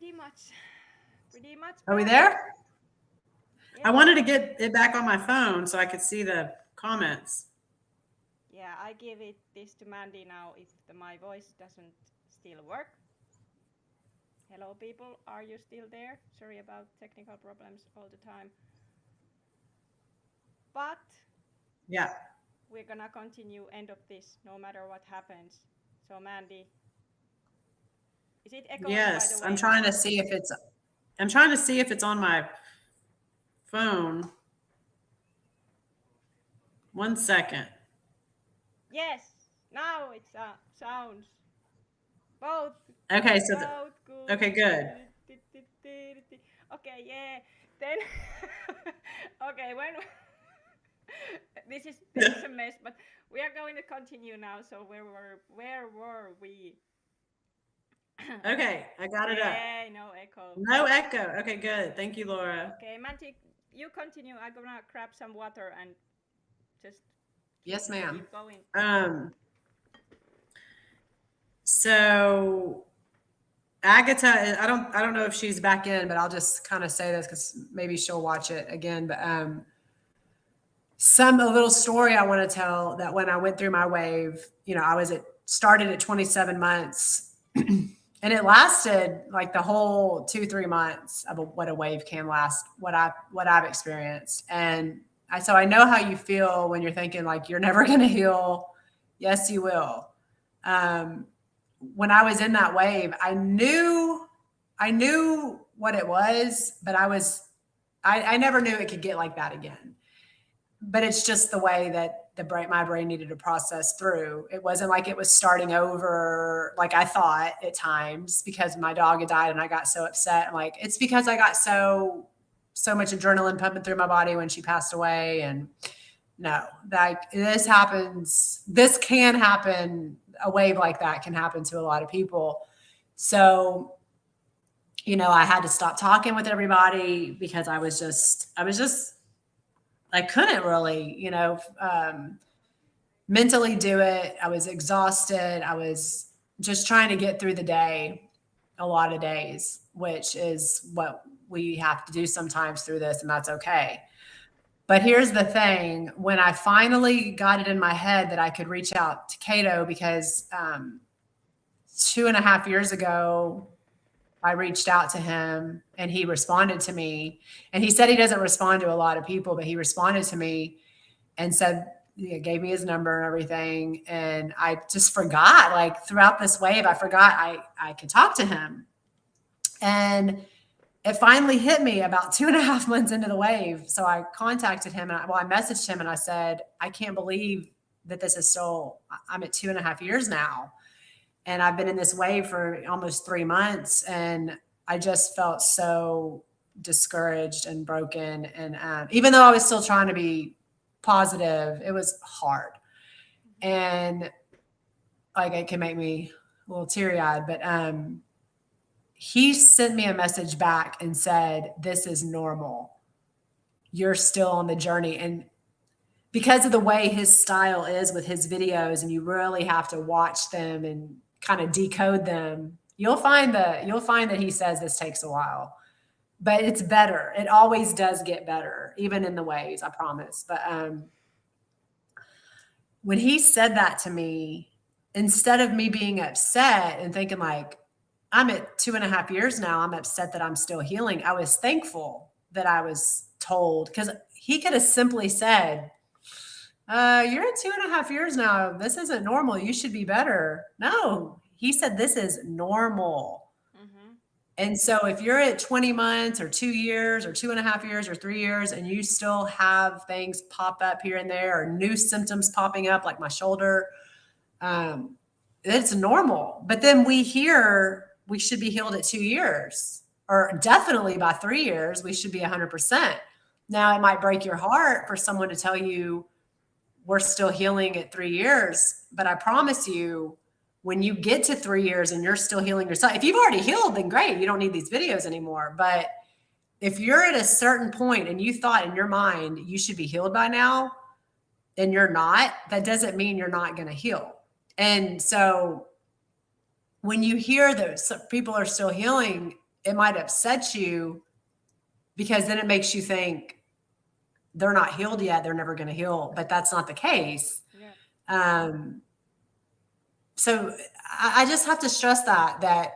Pretty much. Pretty much Are we perfect. there? I Yes. wanted to get it back on my phone so I could see the comments. Yeah, I give it this to Mandy now if my voice doesn't still work. Hello, people. Are you still there? Sorry about technical problems all the time. But Yeah. we're gonna continue end of this no matter what happens. So, Mandy, is it echoing by the Yes. way now? I'm trying to see if it's on my phone. 1 second. Yes. Now it sounds both Okay. both good. Okay, good. Okay, yeah. Then okay, when this is a mess, but we are going to continue now. So where were we? Okay, I got it up. Yeah, no echo. No echo. Okay, good. Thank you, Laura. Okay, Manti, you continue. I'm gonna grab some water and just Yes, ma'am. keep going. Um, so Agatha, I don't know if she's back in, but I'll just kind of say this because maybe she'll watch it again. But a little story I want to tell that when I went through my wave, started at 27 months and it lasted like the whole 2-3 months of what a wave can last, what I've experienced. And so I know how you feel when you're thinking like you're never going to heal. Yes, you will. When I was in that wave, I knew what it was, but I never knew it could get like that again. But it's just the way that my brain needed to process through. It wasn't like it was starting over like I thought at times because my dog had died and I got so upset. I'm like, it's because I got so much adrenaline pumping through my body when she passed away. And no, like this happens. This can happen. A wave like that can happen to a lot of people. So, I had to stop talking with everybody because I couldn't really, mentally do it. I was exhausted. I was just trying to get through the day, a lot of days, which is what we have to do sometimes through this, and that's okay. But here's the thing. When I finally got it in my head that I could reach out to Cato because 2.5 years ago, I reached out to him and he responded to me. And he said he doesn't respond to a lot of people, but he responded to me and said, gave me his number and everything. And I just forgot, like throughout this wave, I forgot I could talk to him. And it finally hit me about 2.5 months into the wave. So I contacted him and I messaged him and I said, I can't believe that this is I'm at 2.5 years now. And I've been in this wave for almost 3 months. And I just felt so discouraged and broken. And even though I was still trying to be positive, it was hard. And like it can make me a little teary-eyed, but he sent me a message back and said, this is normal. You're still on the journey. And because of the way his style is with his videos, and you really have to watch them and kind of decode them, you'll find that he says this takes a while, but it's better. It always does get better, even in the waves, I promise. But when he said that to me, instead of me being upset and thinking like, I'm at 2.5 years now, I'm upset that I'm still healing, I was thankful that I was told, because he could have simply said, you're at 2.5 years now. This isn't normal. You should be better. No, he said, this is normal. Mm-hmm. And so if you're at 20 months or 2 years or 2.5 years or 3 years, and you still have things pop up here and there, or new symptoms popping up like my shoulder, it's normal. But then we hear we should be healed at 2 years, or definitely by 3 years, we should be 100%. Now, it might break your heart for someone to tell you we're still healing at 3 years, but I promise you, when you get to 3 years and you're still healing yourself, if you've already healed, then great, you don't need these videos anymore. But if you're at a certain point and you thought in your mind you should be healed by now, and you're not, that doesn't mean you're not going to heal. And so when you hear that people are still healing, it might upset you because then it makes you think they're not healed yet. They're never going to heal, but that's not the case. Yeah. So I just have to stress that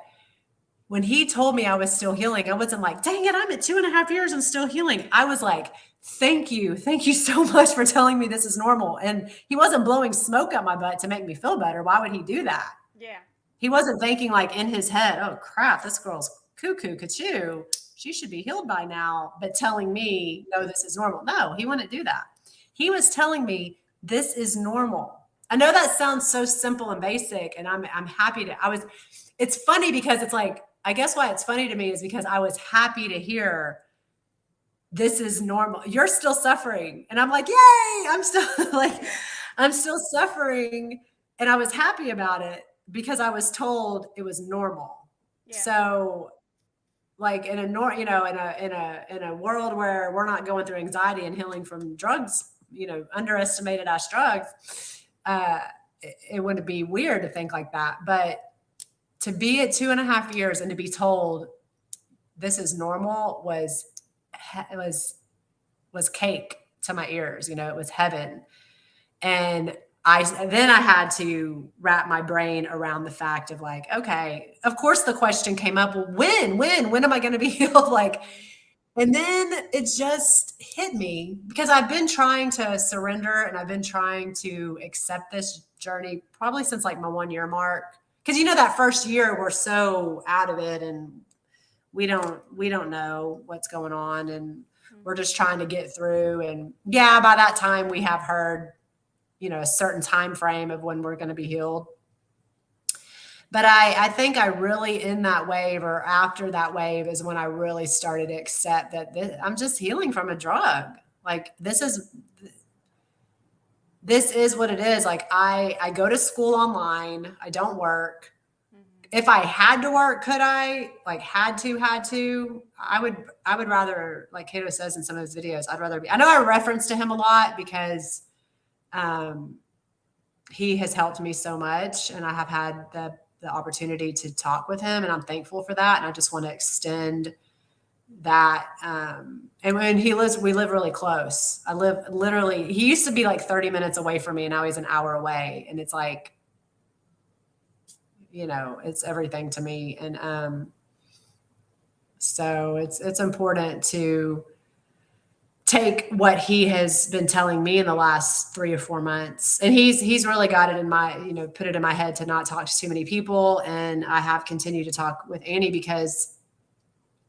when he told me I was still healing, I wasn't like, dang it, I'm at 2.5 years and still healing. I was like, thank you so much for telling me this is normal. And he wasn't blowing smoke up my butt to make me feel better. Why would he do that? Yeah. He wasn't thinking like in his head, oh crap, this girl's cuckoo, cuckoo. She should be healed by now, but telling me, no, this is normal. No, he wouldn't do that. He was telling me this is normal. I know that sounds so simple and basic, and I'm happy to, it's funny because it's like, I guess why it's funny to me is because I was happy to hear this is normal. You're still suffering. And I'm like, yay, I'm still suffering. And I was happy about it because I was told it was normal. Yeah. So like in a world where we're not going through anxiety and healing from drugs, underestimated as drugs, it would be weird to think like that. But to be at 2.5 years and to be told this is normal was cake to my ears. It was heaven. And then I had to wrap my brain around the fact of like, okay, of course the question came up, well, when am I going to be healed? Like, and then it just hit me because I've been trying to surrender and I've been trying to accept this journey probably since like my 1 year mark. Cause that first year we're so out of it and we don't know what's going on and we're just trying to get through. And yeah, by that time we have heard, a certain time frame of when we're going to be healed. But I think I really in that wave or after that wave is when I really started to accept that I'm just healing from a drug. Like this is what it is. Like I go to school online. I don't work. If I had to work, could I? Like had to, I would rather, like Cato says in some of his videos, I'd rather be, I know I reference to him a lot because he has helped me so much and I have had the opportunity to talk with him and I'm thankful for that. And I just want to extend that. And when we live really close. I live literally, he used to be like 30 minutes away from me and now he's an hour away. And it's like, it's everything to me. And so it's important to take what he has been telling me in the last 3 or 4 months. And he's really got it in my, put it in my head to not talk to too many people. And I have continued to talk with Annie because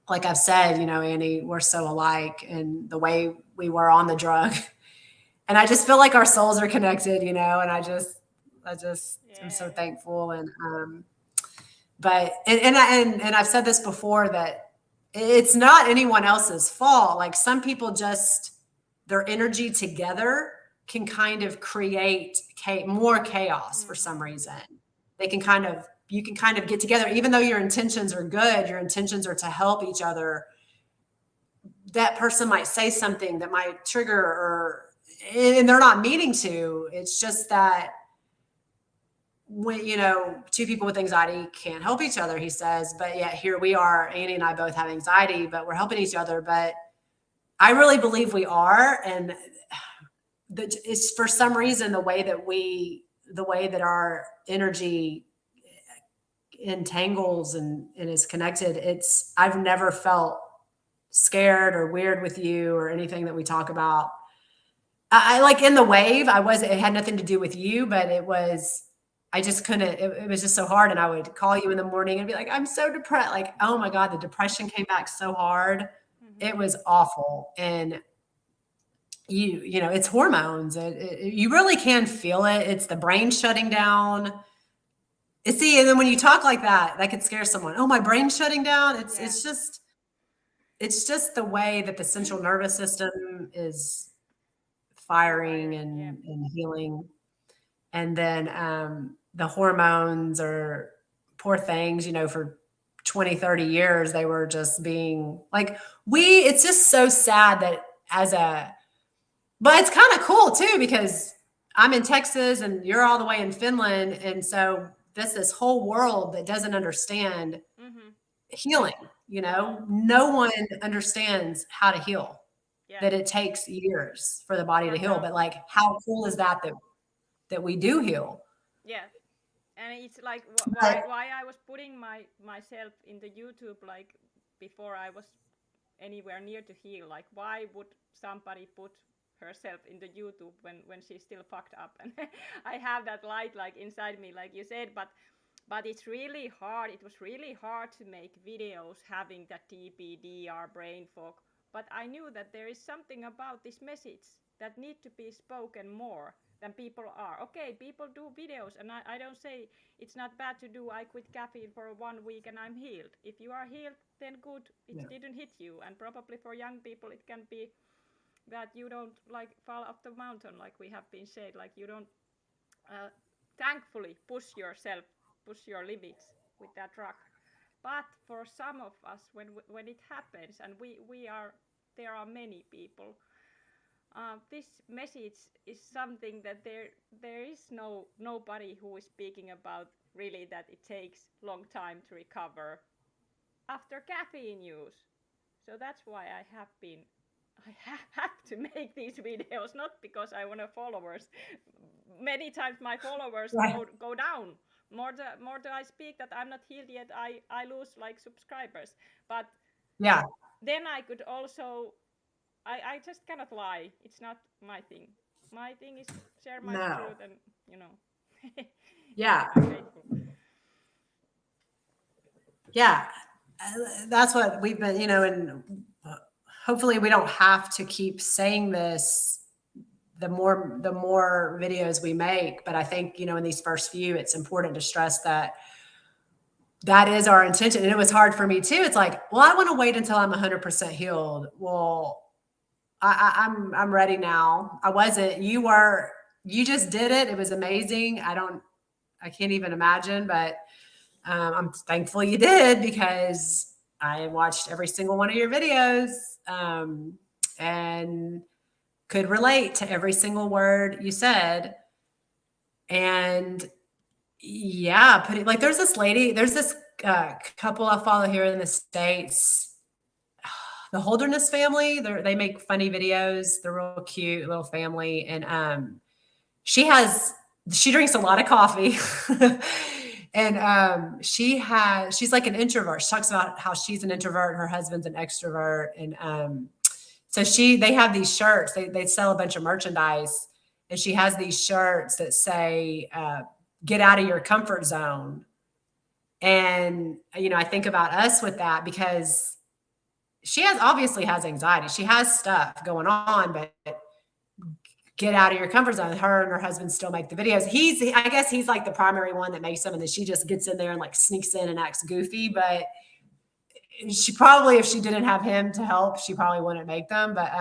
like I've said, Annie, we're so alike in the way we were on the drug. And I just feel like our souls are connected, and I just I'm so thankful. And, but I've said this before that it's not anyone else's fault. Like some people just, their energy together can kind of create more chaos for some reason. You can kind of get together, even though your intentions are good, your intentions are to help each other. That person might say something that might trigger and they're not meaning to. It's just that when, two people with anxiety can't help each other, he says, but yet here we are, Annie and I both have anxiety, but we're helping each other. But I really believe we are. And it's for some reason, the way that our energy entangles and is connected. I've never felt scared or weird with you or anything that we talk about. I like in the wave, it had nothing to do with you, but I just couldn't, it was just so hard. And I would call you in the morning and be like, I'm so depressed. Like, oh my God, the depression came back so hard. Mm-hmm. It was awful. And it's hormones. You really can feel it. It's the brain shutting down. And then when you talk like that could scare someone. Oh, my brain's shutting down. It's just the way that the central nervous system is firing and healing. And then the hormones are poor things, for 20, 30 years, they were just being like, it's just so sad that but it's kind of cool too, because I'm in Texas and you're all the way in Finland. And so this whole world that doesn't understand healing. You know, no one understands how to heal, Yeah. that it takes years for the body For to heal. the But like, how cool is that that we do heal? yeah. And it's like But why I was putting myself in the YouTube like before I was anywhere near to heal. Like why would somebody put herself in the YouTube when she's still fucked up? And I have that light like inside me, like you said, but it's really hard. It was really hard to make videos having that TPDR brain fog. But I knew that there is something about this message that need to be spoken more than people are. Okay, people do videos, and I don't say it's not bad to do. I quit caffeine for 1 week and I'm healed. If you are healed, then good. It yeah, didn't hit you, and probably for young people, it can be that you don't like fall off the mountain, like we have been said. Like you don't uh, thankfully push yourself, push your limits with that drug. But for some of us, when it happens, and we are there are many people, this message is something that there is nobody who is speaking about really, that it takes long time to recover after caffeine use. So that's why I have to make these videos, not because I want followers. Many times my followers right. go down. More the I speak that I'm not healed yet, I lose like subscribers. But Yeah, then I could also I just cannot lie. It's not my thing. My thing is share my no, truth and you know yeah, I'm grateful. yeah. That's what we've been, you know, and hopefully we don't have to keep saying this the more videos we make. But I think, you know, in these first few, it's important to stress that that is our intention. And it was hard for me too. It's like, well, I want to wait until I'm 100% healed. Well, I'm ready now. I wasn't. You were. You just did it. It was amazing. I can't even imagine. But I'm thankful you did, because I watched every single one of your videos, and could relate to every single word you said. And yeah, put it like, there's this couple I follow here in the States, the Holderness family. They make funny videos. They're real cute little family. And she has, she drinks a lot of coffee. And she's like an introvert. She talks about how she's an introvert, her husband's an extrovert. And so they have these shirts. They sell a bunch of merchandise, and she has these shirts that say, "Get out of your comfort zone." And you know, I think about us with that, because she obviously has anxiety. She has stuff going on, but get out of your comfort zone. Her and her husband still make the videos. I guess he's like the primary one that makes them, and then she just gets in there and like sneaks in and acts goofy. But she probably, if she didn't have him to help, she probably wouldn't make them. But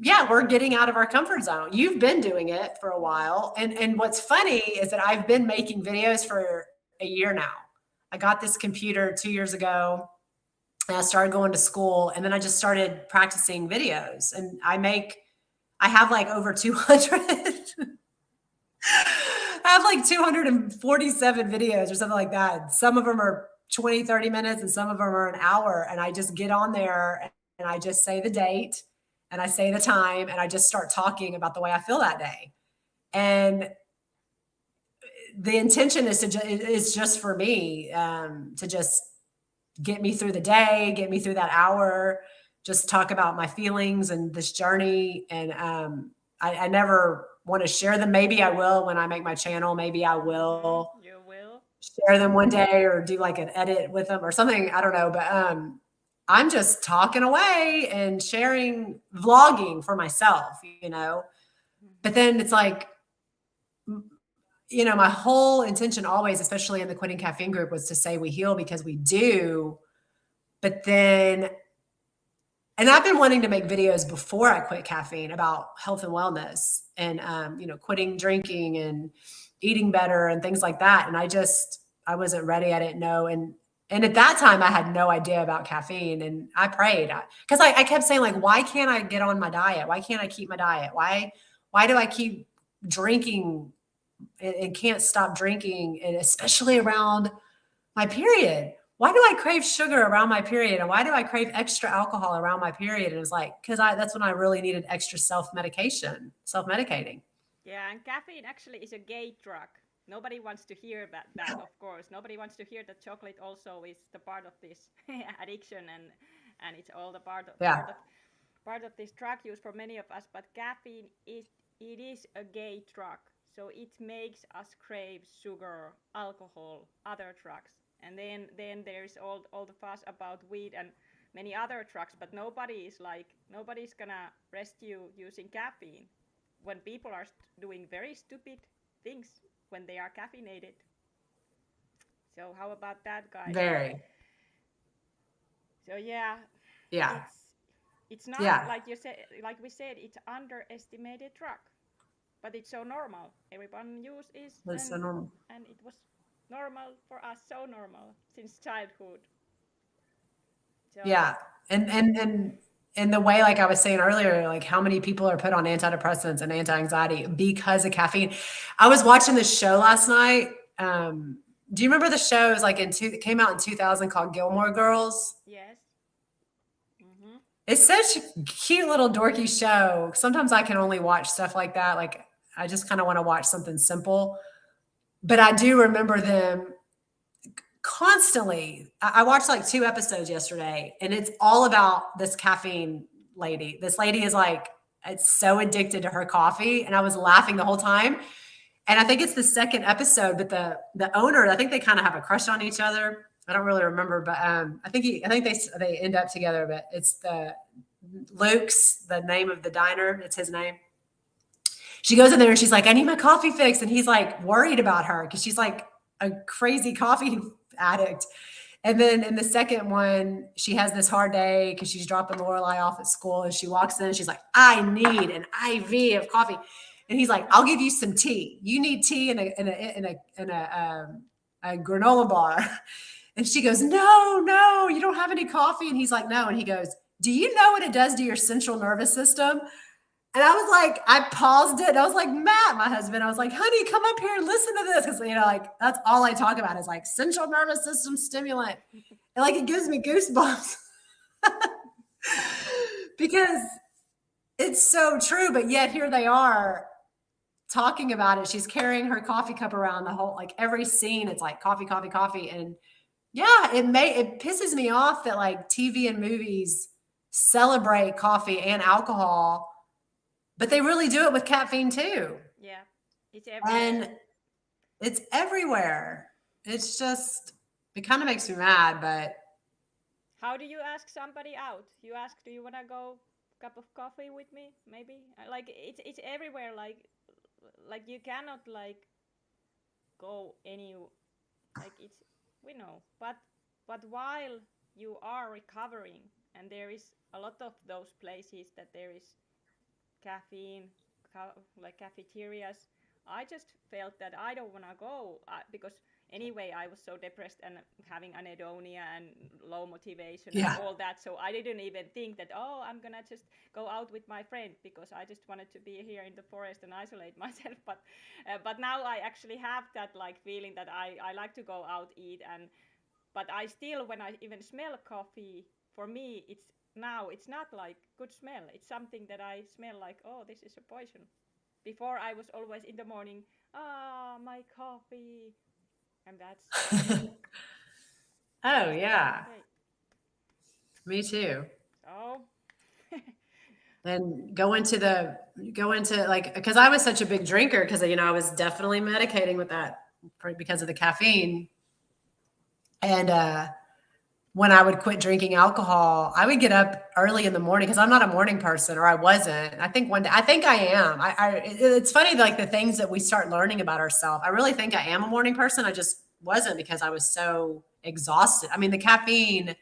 yeah, we're getting out of our comfort zone. You've been doing it for a while. And what's funny is that I've been making videos for a year now. I got this computer 2 years ago, and I started going to school, and then I just started practicing videos. And I have like over 200. I have like 247 videos or something like that. Some of them are 20, 30 minutes, and some of them are an hour. And I just get on there and I just say the date and I say the time, and I just start talking about the way I feel that day. And the intention is just for me, to just get me through the day, get me through that hour, just talk about my feelings and this journey. And I never want to share them. Maybe I will when I make my channel. Maybe I will You will. share them one day, or do like an edit with them or something. I don't know. But I'm just talking away and sharing, vlogging for myself, you know. But then it's like, you know, my whole intention always, especially in the Quitting Caffeine group, was to say we heal, because we do. But then, and I've been wanting to make videos before I quit caffeine about health and wellness, and you know, quitting drinking and eating better and things like that. And I wasn't ready. I didn't know. And at that time I had no idea about caffeine, and I prayed, because I kept saying, like, why can't I get on my diet? Why can't I keep my diet? Why do I keep drinking and can't stop drinking? And especially around my period. why do I crave sugar around my period? And why do I crave extra alcohol around my period? And it was like, because that's when I really needed extra self-medicating. Yeah, and caffeine actually is a gay drug. Nobody wants to hear about that, of course. Nobody wants to hear that chocolate also is the part of this addiction, and it's all the Yeah, part of this drug use for many of us. But caffeine it is a gay drug, so it makes us crave sugar, alcohol, other drugs, and then there's all the fuss about weed and many other drugs. But nobody's gonna rest you using caffeine when people are doing very stupid things when they are caffeinated. So how about that, guys? very. So yeah, Yeah, it's it's not yeah. like you said, like we said, it's underestimated drug, but it's so normal. Everyone use is, That's so normal. and it was normal for us, so normal since childhood. So Yeah. And the way, like I was saying earlier, like how many people are put on antidepressants and anti-anxiety because of caffeine. I was watching this show last night. Do you remember the show? It was like it came out in 2000 called Gilmore Girls. yes, mm-hmm. It's such a cute little dorky show. Sometimes I can only watch stuff like that. Like I just kind of want to watch something simple. But I do remember them constantly. I watched like 2 episodes yesterday, and it's all about this caffeine lady. This lady is like, it's so addicted to her coffee, and I was laughing the whole time. And I think it's the second episode, but the owner, I think they kind of have a crush on each other. I don't really remember, but I think they end up together. But it's the Luke's the name of the diner. It's his name. She goes in there and she's like, I need my coffee fixed. And he's like worried about her because she's like a crazy coffee addict. And then in the second one, she has this hard day because she's dropping Lorelai off at school. And she walks in and she's like, I need an IV of coffee. And he's like, I'll give you some tea. You need tea in a granola bar. And she goes, no, you don't have any coffee. And he's like, no. And he goes, do you know what it does to your central nervous system? And I was like, I paused it. And I was like, Matt, my husband, I was like, honey, come up here and listen to this. Cause like, that's all I talk about is like central nervous system stimulant. And like, it gives me goosebumps because it's so true. But yet here they are talking about it. She's carrying her coffee cup around the whole, like every scene. It's like coffee, coffee, coffee. And yeah, it pisses me off that like TV and movies celebrate coffee and alcohol, but they really do it with caffeine too. Yeah, it's everywhere. And it's everywhere. It's just, it kind of makes me mad, but How do you ask somebody out? You ask, do you want to go cup of coffee with me? Maybe like it's everywhere. Like you cannot like go any like it's we know, but while you are recovering, and there is a lot of those places that there is caffeine, like cafeterias. I just felt that I don't want to go because anyway I was so depressed and having anhedonia and low motivation and yeah. all that. So I didn't even think that I'm gonna just go out with my friend because I just wanted to be here in the forest and isolate myself. But now I actually have that like feeling that I like to go out eat but I still when I even smell coffee for me it's not like good smell. It's something that I smell like, oh, this is a poison. Before I was always in the morning, my coffee, and that's Oh that's yeah, okay. me too. So And go into like, because I was such a big drinker because I was definitely medicating with that because of the caffeine. And when I would quit drinking alcohol, I would get up early in the morning because I'm not a morning person, or I wasn't. I think one day, I think I am. It's funny, like the things that we start learning about ourselves. I really think I am a morning person. I just wasn't because I was so exhausted. I mean, the caffeine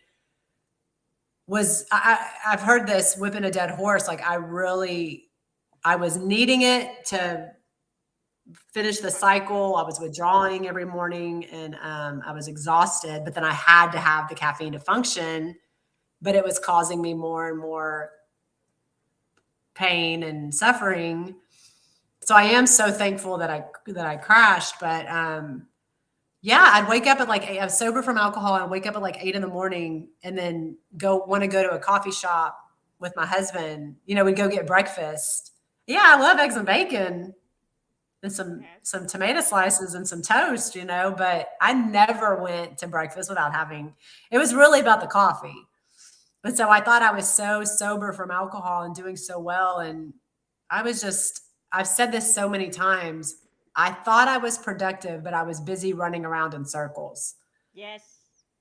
was, I've heard this whipping a dead horse. Like I was needing it to finish the cycle. I was withdrawing every morning and I was exhausted, but then I had to have the caffeine to function, but it was causing me more and more pain and suffering. So I am so thankful that I crashed, but Yeah, I'd wake up at like I was sober from alcohol and wake up at like 8 in the morning and then want to go to a coffee shop with my husband. We'd go get breakfast. Yeah, I love eggs and bacon and Yes. some tomato slices and some toast, but I never went to breakfast without having it was really about the coffee. And so I thought I was so sober from alcohol and doing so well. And I was just, I've said this so many times. I thought I was productive, but I was busy running around in circles Yes.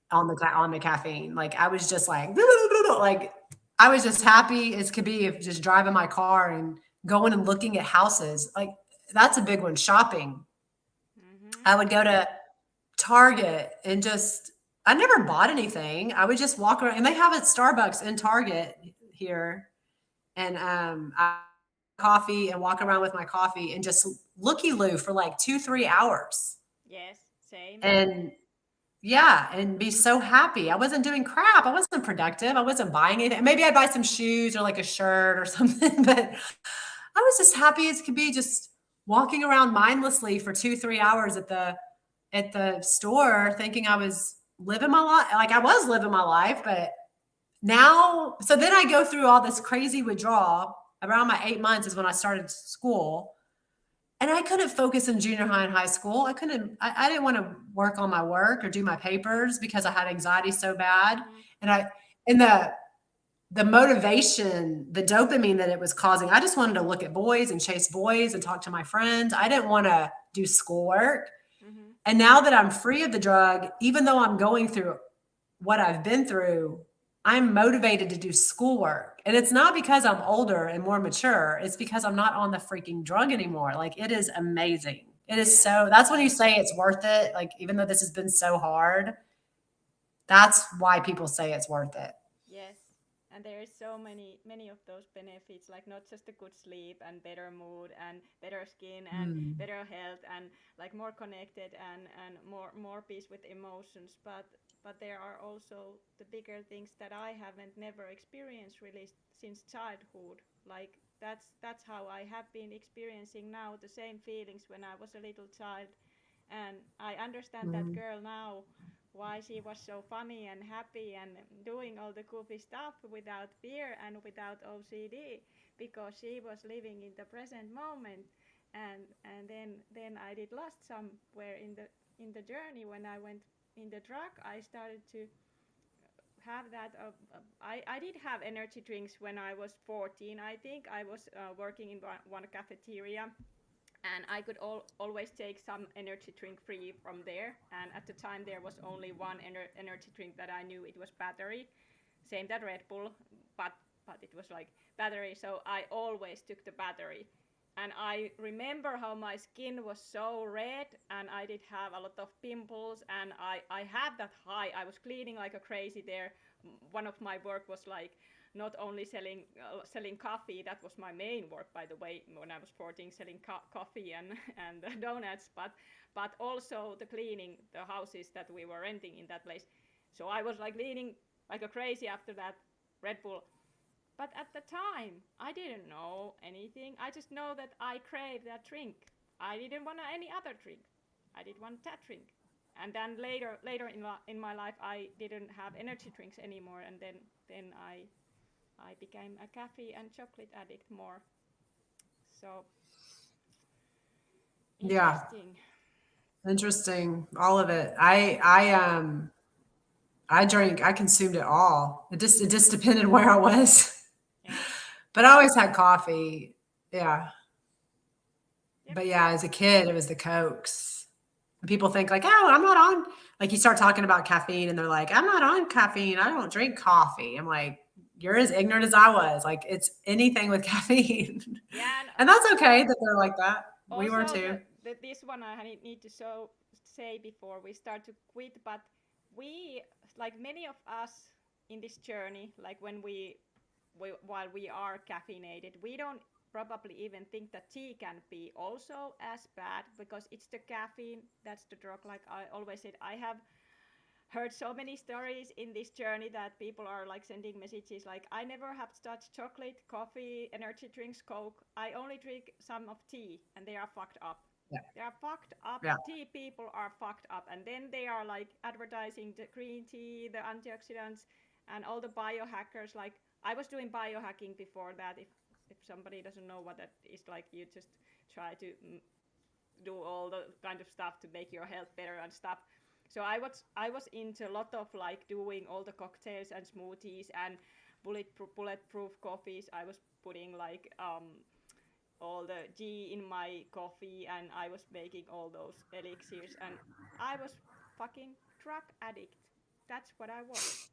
on the caffeine. Like I was just like, like I was just happy as could be if just driving my car and going and looking at houses. Like that's a big one. Shopping. Mm-hmm. I would go to Target and just I never bought anything. I would just walk around and they have a Starbucks in Target here. And I coffee and walk around with my coffee and just looky loo for like 2, 3 hours. Yes. Same. And yeah, and be so happy. I wasn't doing crap. I wasn't productive. I wasn't buying anything. Maybe I'd buy some shoes or like a shirt or something, but I was just happy as could be just walking around mindlessly for 2, 3 hours at the store thinking I was living my life. Like I was living my life, but now, so then I go through all this crazy withdrawal. Around my 8 months is when I started school. And I couldn't focus in junior high and high school. I didn't want to work on my work or do my papers because I had anxiety so bad. Mm-hmm. And the motivation, the dopamine that it was causing, I just wanted to look at boys and chase boys and talk to my friends. I didn't want to do schoolwork. Mm-hmm. And now that I'm free of the drug, even though I'm going through what I've been through, I'm motivated to do schoolwork. And it's not because I'm older and more mature. It's because I'm not on the freaking drug anymore. Like it is amazing. It is Yes. so, that's when you say it's worth it. Like, even though this has been so hard, that's why people say it's worth it. Yes. And there is so many of those benefits, like not just a good sleep and better mood and better skin and Mm. better health and like more connected and more peace with emotions, but there are also the bigger things that I haven't never experienced really since childhood. Like that's how I have been experiencing now the same feelings when I was a little child, and I understand that Mm. girl now, why she was so funny and happy and doing all the goofy stuff without fear and without OCD, because she was living in the present moment. And then I did lost somewhere in the journey when I went in the drug. I started to have that. I did have energy drinks when I was 14. I think I was working in one cafeteria, and I could always take some energy drink free from there. And at the time, there was only one energy drink that I knew, it was battery, same that Red Bull, but it was like battery. So I always took the battery. And I remember how my skin was so red, and I did have a lot of pimples, and I had that high. I was cleaning like a crazy there. One of my work was like not only selling coffee, that was my main work, by the way, when I was 14, selling coffee and donuts, but also the cleaning the houses that we were renting in that place. So I was like cleaning like a crazy after that Red Bull. But at the time, I didn't know anything. I just know that I craved that drink. I didn't want any other drink. I did want that drink. And then later in my life, I didn't have energy drinks anymore, and then I became a coffee and chocolate addict more. So Yeah. interesting. Interesting. All of it. I consumed it all. It just depended where I was. Yeah. But I always had coffee. Yeah. Yep. But yeah, as a kid, it was the Cokes. And people think like, oh, I'm not on. Like you start talking about caffeine, and they're like, I'm not on caffeine. I don't drink coffee. I'm like, you're as ignorant as I was. Like it's anything with caffeine, Yeah. and that's okay that they're like that. We were Also, too. this one I need to say before we start to quit, but we, like many of us in this journey, like when while we are caffeinated, we don't probably even think that tea can be also as bad, because it's the caffeine that's the drug. Like I always said, I have heard so many stories in this journey that people are like sending messages like, I never have touched chocolate, coffee, energy drinks, Coke. I only drink some of tea, and they are fucked up. They are fucked up. Yeah. Tea people are fucked up, and then they are like advertising the green tea, the antioxidants, and all the biohackers. Like I was doing biohacking before that. If somebody doesn't know what that is, like you just try to do all the kind of stuff to make your health better and stuff. So I was into a lot of like doing all the cocktails and smoothies and bulletproof coffees. I was putting like all the ghee in my coffee, and I was making all those elixirs, and I was fucking drug addict. That's what I was.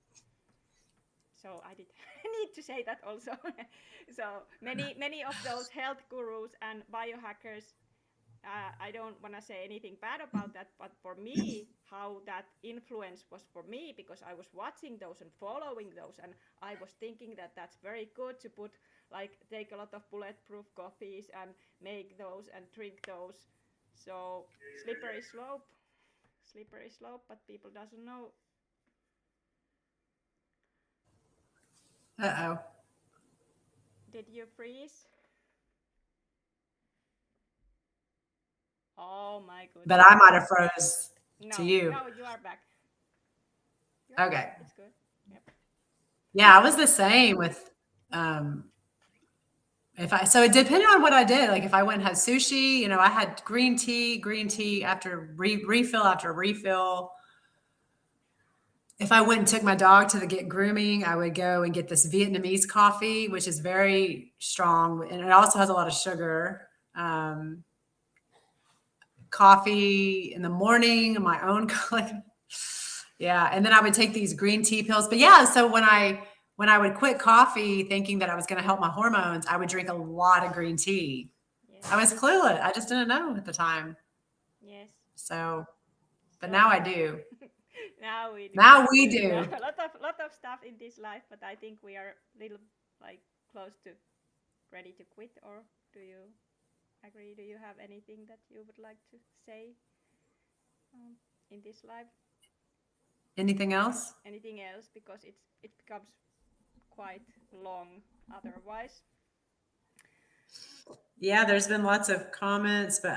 So I did need to say that also. So many of those health gurus and biohackers, I don't want to say anything bad about that, but for me, how that influence was for me, because I was watching those and following those, and I was thinking that that's very good to put, like, take a lot of bulletproof coffees and make those and drink those. So slippery slope, but people doesn't know. Uh-oh. Did you freeze? Oh my But goodness. I might have froze to No, you. no, you are back. Okay. It's good. Yep. Yeah, I was the same with um if I so it depended on what I did. Like if I went and had sushi, I had green tea after refill after refill. If I went and took my dog to the get grooming, I would go and get this Vietnamese coffee, which is very strong and it also has a lot of sugar. Coffee in the morning, my own like, yeah. And then I would take these green tea pills. But yeah, so when I would quit coffee thinking that I was going to help my hormones, I would drink a lot of green tea. Yes. I was clueless. I just didn't know at the time. Yes. So, but So now I do. now we do. Now we Yeah, do. a lot of stuff in this life, but I think we are little like close to ready to quit. Or do you agree? Do you have anything that you would like to say um, in this life? Anything else? Anything else? Because it becomes quite long otherwise. Yeah, there's been lots of comments, but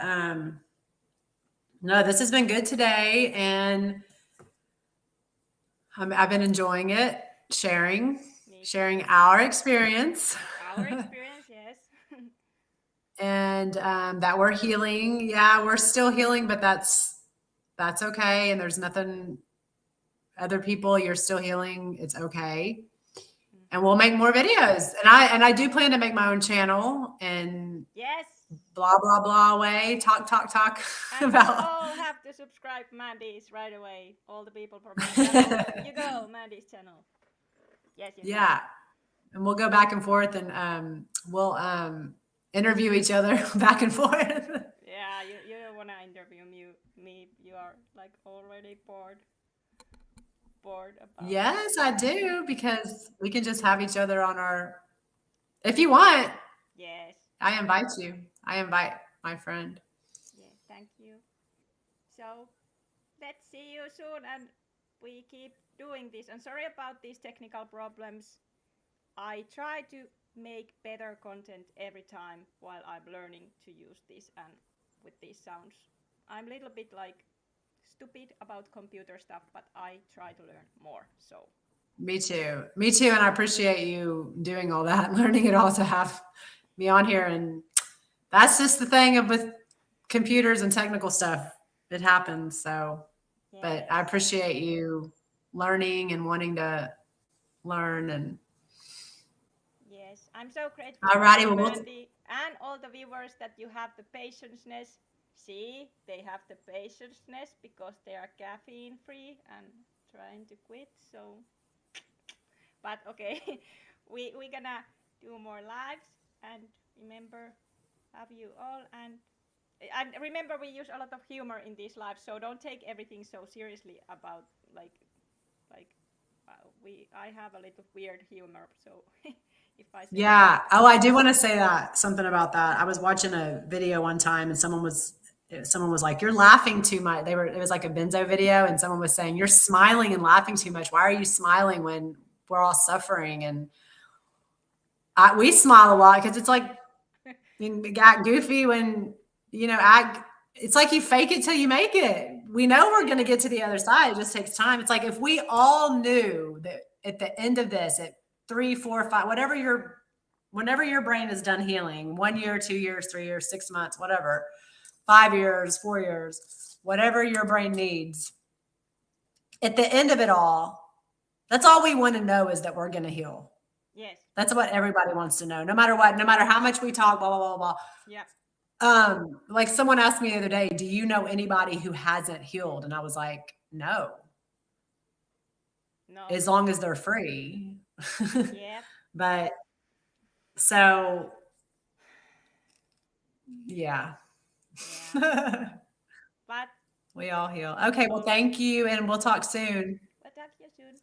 no, this has been good today, and I've been enjoying it, sharing Me sharing too. our experience, Our experience, yes. and that we're healing. Yeah, we're still healing, but that's okay. And there's nothing. Other people, you're still healing. It's okay. And we'll make more videos. And I do plan to make my own channel and Yes. blah blah blah way. Talk And you about. all have to subscribe Mandy's right away. All the people from my channel. You go, Mandy's channel. Yes, yes, yes. Yeah, and we'll go back and forth, and we'll interview each other back and forth. Yeah, you don't want to interview me. You are like already bored about. Yes, I do, because we can just have each other on our. If you want, Yes. I invite you. I invite my friend. Yes, thank you. So let's see you soon, and we keep doing this. And sorry about these technical problems. I try to make better content every time while I'm learning to use this and with these sounds. I'm a little bit like stupid about computer stuff, but I try to learn more. So Me too. Me too. And I appreciate you doing all that, learning it all to have me on here. And that's just the thing of with computers and technical stuff. It happens. So, but I yes, appreciate you learning and wanting to learn. And yes, I'm so grateful all for righty. you, Well, Mandy, and all the viewers that you have the patience-ness. See, they have the patience-ness because they are caffeine free and trying to quit. So, but okay, we gonna do more lives, and remember, have you all, and remember we use a lot of humor in these lives, so don't take everything so seriously about like we I have a little weird humor, so if I say yeah. Oh, I do want to say that something about that. I was watching a video one time and someone was like, "You're laughing too much." It was like a benzo video, and someone was saying, "You're smiling and laughing too much. Why are you smiling when we're all suffering?" And we smile a lot because it's like, got goofy when, act it's like you fake it till you make it. We know we're going to get to the other side. It just takes time. It's like if we all knew that at the end of this, at 3, 4, 5, whenever your brain is done healing, 1 year, 2 years, 3 years, 6 months, whatever, 5 years, 4 years, whatever your brain needs, at the end of it all, that's all we want to know is that we're going to heal. Yes. That's what everybody wants to know. No matter what, no matter how much we talk, blah, blah, blah, blah. Yeah. Like someone asked me the other day, do you know anybody who hasn't healed? And I was like, no. No. As long as they're free. Yeah. But so, yeah. But we all heal. Okay. Well, thank you. And we'll talk soon. talk to you soon.